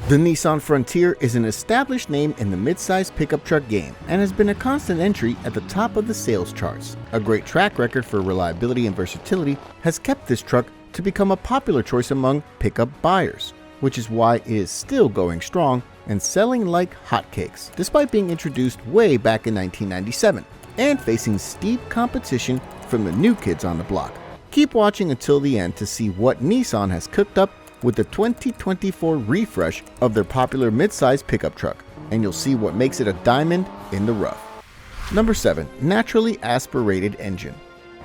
The Nissan Frontier is an established name in the midsize pickup truck game and has been a constant entry at the top of the sales charts. A great track record for reliability and versatility has kept this truck to become a popular choice among pickup buyers, which is why it is still going strong and selling like hotcakes, despite being introduced way back in 1997 and facing steep competition from the new kids on the block. Keep watching until the end to see what Nissan has cooked up with the 2024 refresh of their popular midsize pickup truck, and you'll see what makes it a diamond in the rough. Number 7. Naturally aspirated engine.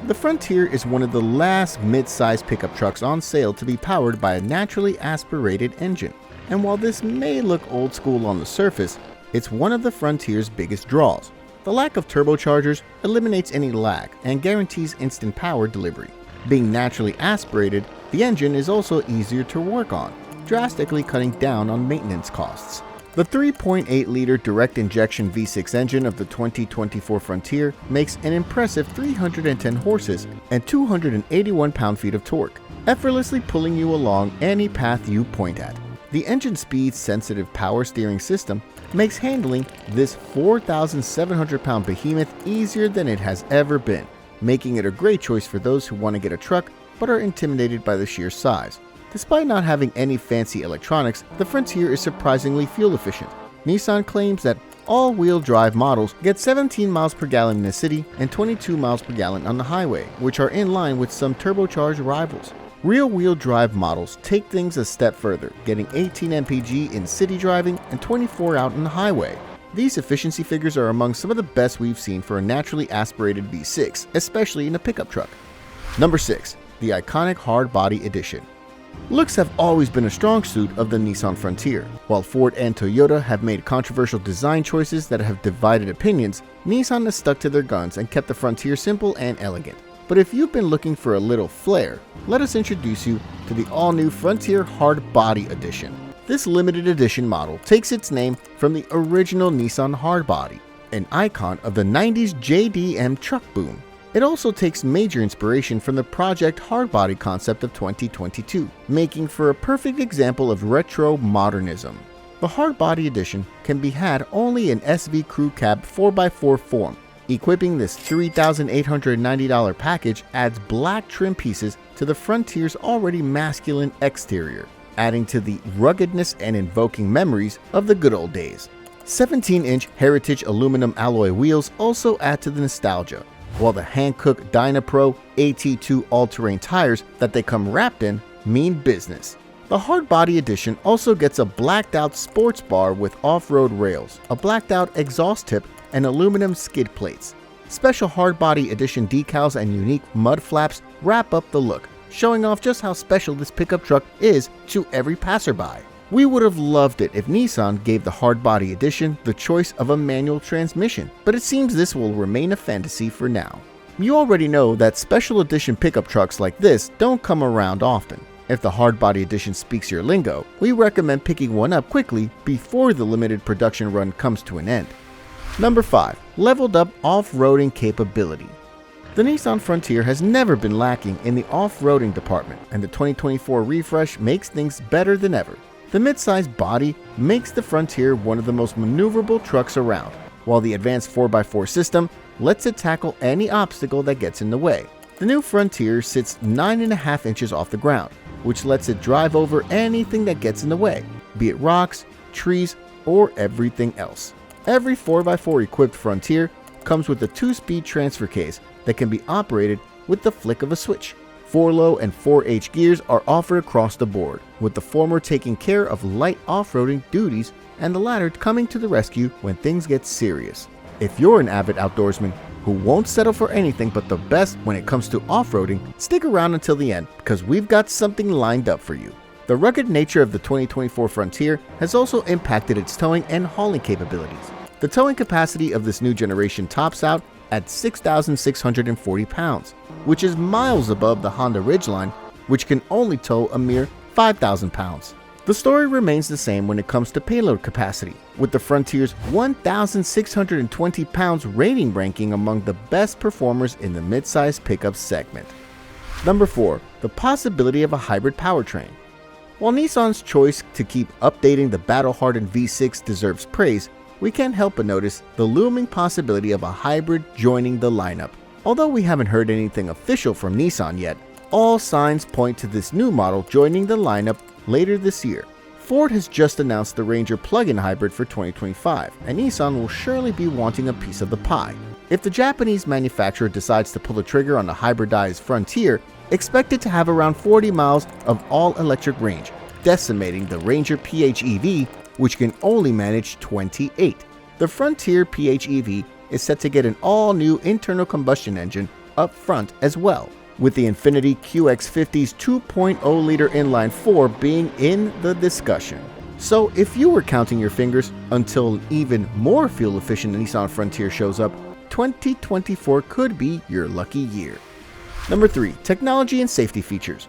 The Frontier is one of the last midsize pickup trucks on sale to be powered by a naturally aspirated engine. And while this may look old school on the surface, it's one of the Frontier's biggest draws. The lack of turbochargers eliminates any lag and guarantees instant power delivery. Being naturally aspirated, the engine is also easier to work on, drastically cutting down on maintenance costs. The 3.8-liter direct injection V6 engine of the 2024 Frontier makes an impressive 310 horses and 281 pound-feet of torque, effortlessly pulling you along any path you point at. The engine speed-sensitive power steering system makes handling this 4,700-pound behemoth easier than it has ever been, making it a great choice for those who want to get a truck but are intimidated by the sheer size. Despite not having any fancy electronics, the Frontier is surprisingly fuel efficient. Nissan claims that all-wheel drive models get 17 miles per gallon in the city and 22 miles per gallon on the highway, which are in line with some turbocharged rivals. Rear-wheel drive models take things a step further, getting 18 mpg in city driving and 24 out on the highway. These efficiency figures are among some of the best we've seen for a naturally aspirated V6, especially in a pickup truck. Number 6. The iconic Hardbody Edition. Looks have always been a strong suit of the Nissan Frontier. While Ford and Toyota have made controversial design choices that have divided opinions, Nissan has stuck to their guns and kept the Frontier simple and elegant. But if you've been looking for a little flair, let us introduce you to the all-new Frontier Hardbody Edition. This limited edition model takes its name from the original Nissan Hardbody, an icon of the 90s JDM truck boom. It also takes major inspiration from the Project Hardbody concept of 2022, making for a perfect example of retro modernism. The Hardbody Edition can be had only in SV Crew Cab 4x4 form. Equipping this $3,890 package adds black trim pieces to the Frontier's already masculine exterior, adding to the ruggedness and invoking memories of the good old days. 17-inch Heritage aluminum alloy wheels also add to the nostalgia, while the Hankook Dynapro AT2 all-terrain tires that they come wrapped in mean business. The Hardbody Edition also gets a blacked-out sports bar with off-road rails, a blacked-out exhaust tip, and aluminum skid plates. Special Hardbody Edition decals and unique mud flaps wrap up the look, showing off just how special this pickup truck is to every passerby. We would have loved it if Nissan gave the Hardbody Edition the choice of a manual transmission, but it seems this will remain a fantasy for now. You already know that special edition pickup trucks like this don't come around often. If the Hardbody Edition speaks your lingo, we recommend picking one up quickly before the limited production run comes to an end. Number 5. Leveled up off-roading capability. The Nissan Frontier has never been lacking in the off-roading department, and the 2024 refresh makes things better than ever. The midsize body makes the Frontier one of the most maneuverable trucks around, while the advanced 4x4 system lets it tackle any obstacle that gets in the way. The new Frontier sits 9.5 inches off the ground, which lets it drive over anything that gets in the way, be it rocks, trees, or everything else. Every 4x4 equipped Frontier comes with a 2-speed transfer case that can be operated with the flick of a switch. 4 low and 4 H gears are offered across the board, with the former taking care of light off-roading duties and the latter coming to the rescue when things get serious. If you're an avid outdoorsman who won't settle for anything but the best when it comes to off-roading, stick around until the end because we've got something lined up for you. The rugged nature of the 2024 Frontier has also impacted its towing and hauling capabilities. The towing capacity of this new generation tops out at 6,640 pounds, which is miles above the Honda Ridgeline, which can only tow a mere 5,000 pounds. The story remains the same when it comes to payload capacity, with the Frontier's 1,620 pounds rating ranking among the best performers in the midsize pickup segment. Number 4. The possibility of a hybrid powertrain. While Nissan's choice to keep updating the battle-hardened V6 deserves praise, we can't help but notice the looming possibility of a hybrid joining the lineup. Although we haven't heard anything official from Nissan yet, all signs point to this new model joining the lineup later this year. Ford has just announced the Ranger plug-in hybrid for 2025, and Nissan will surely be wanting a piece of the pie. If the Japanese manufacturer decides to pull the trigger on the hybridized Frontier, expect it to have around 40 miles of all-electric range, decimating the Ranger PHEV, which can only manage 28. The Frontier PHEV is set to get an all-new internal combustion engine up front as well, with the Infiniti QX50's 2.0-liter inline-4 being in the discussion. So if you were counting your fingers until an even more fuel-efficient Nissan Frontier shows up, 2024 could be your lucky year. Number 3. Technology and safety features.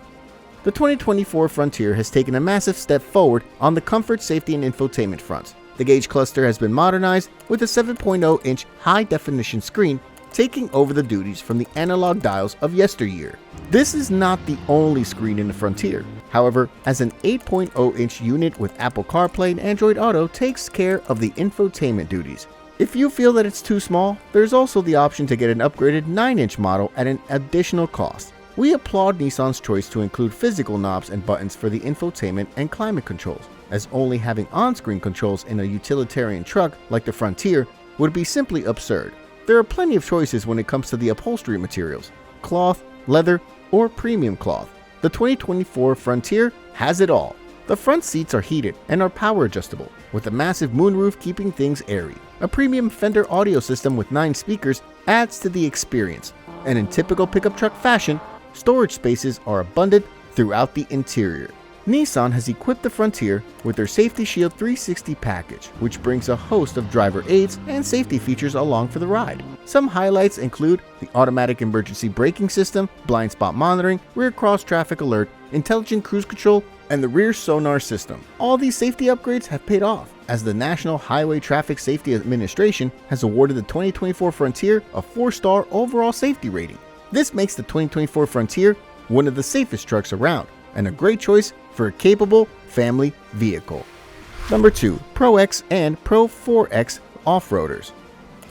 The 2024 Frontier has taken a massive step forward on the comfort, safety, and infotainment fronts. The gauge cluster has been modernized with a 7.0-inch high-definition screen taking over the duties from the analog dials of yesteryear. This is not the only screen in the Frontier. However, as an 8.0-inch unit with Apple CarPlay and Android Auto takes care of the infotainment duties. If you feel that it's too small, there's also the option to get an upgraded 9-inch model at an additional cost. We applaud Nissan's choice to include physical knobs and buttons for the infotainment and climate controls, as only having on-screen controls in a utilitarian truck like the Frontier would be simply absurd. There are plenty of choices when it comes to the upholstery materials: cloth, leather, or premium cloth. The 2024 Frontier has it all. The front seats are heated and are power adjustable, with a massive moonroof keeping things airy. A premium Fender audio system with 9 speakers adds to the experience, and in typical pickup truck fashion, storage spaces are abundant throughout the interior. Nissan has equipped the Frontier with their Safety Shield 360 package, which brings a host of driver aids and safety features along for the ride. Some highlights include the automatic emergency braking system, blind spot monitoring, rear cross traffic alert, intelligent cruise control, and the rear sonar system. All these safety upgrades have paid off, as the National Highway Traffic Safety Administration has awarded the 2024 Frontier a 4-star overall safety rating. This makes the 2024 Frontier one of the safest trucks around, and a great choice for a capable family vehicle. Number 2. ProX and Pro 4X Off-Roaders.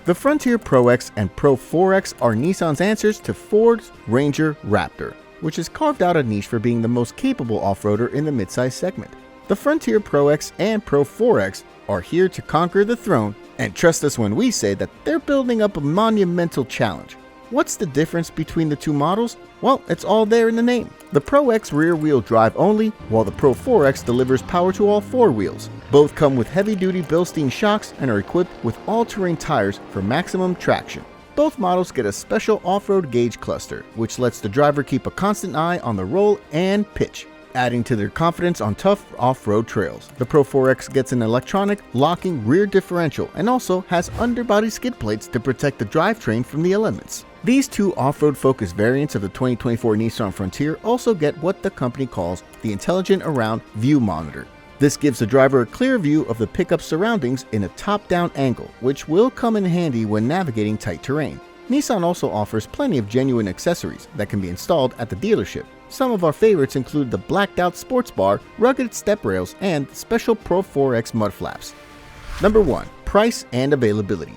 The Frontier ProX and Pro 4X are Nissan's answers to Ford's Ranger Raptor, which has carved out a niche for being the most capable off-roader in the midsize segment. The Frontier ProX and Pro 4X are here to conquer the throne, and trust us when we say that they're building up a monumental challenge. What's the difference between the two models? Well, it's all there in the name. The ProX rear-wheel drive only, while the Pro 4X delivers power to all 4 wheels. Both come with heavy-duty Bilstein shocks and are equipped with all-terrain tires for maximum traction. Both models get a special off-road gauge cluster, which lets the driver keep a constant eye on the roll and pitch, adding to their confidence on tough off-road trails. The Pro 4X gets an electronic locking rear differential and also has underbody skid plates to protect the drivetrain from the elements. These two off-road focused variants of the 2024 Nissan Frontier also get what the company calls the Intelligent Around View Monitor. This gives the driver a clear view of the pickup surroundings in a top-down angle, which will come in handy when navigating tight terrain. Nissan also offers plenty of genuine accessories that can be installed at the dealership. Some of our favorites include the blacked-out sports bar, rugged step rails, and special Pro 4X mud flaps. Number 1. Price and availability.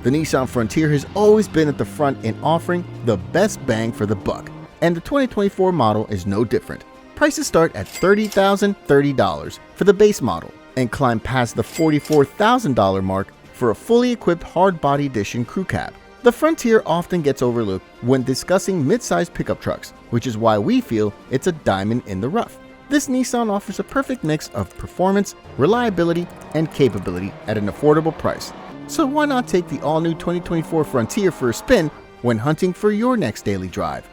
The Nissan Frontier has always been at the front in offering the best bang for the buck, and the 2024 model is no different. Prices start at $30,030 for the base model and climb past the $44,000 mark for a fully equipped Hardbody Edition crew cab. The Frontier often gets overlooked when discussing mid-sized pickup trucks, which is why we feel it's a diamond in the rough. This Nissan offers a perfect mix of performance, reliability, and capability at an affordable price. So why not take the all-new 2024 Frontier for a spin when hunting for your next daily drive?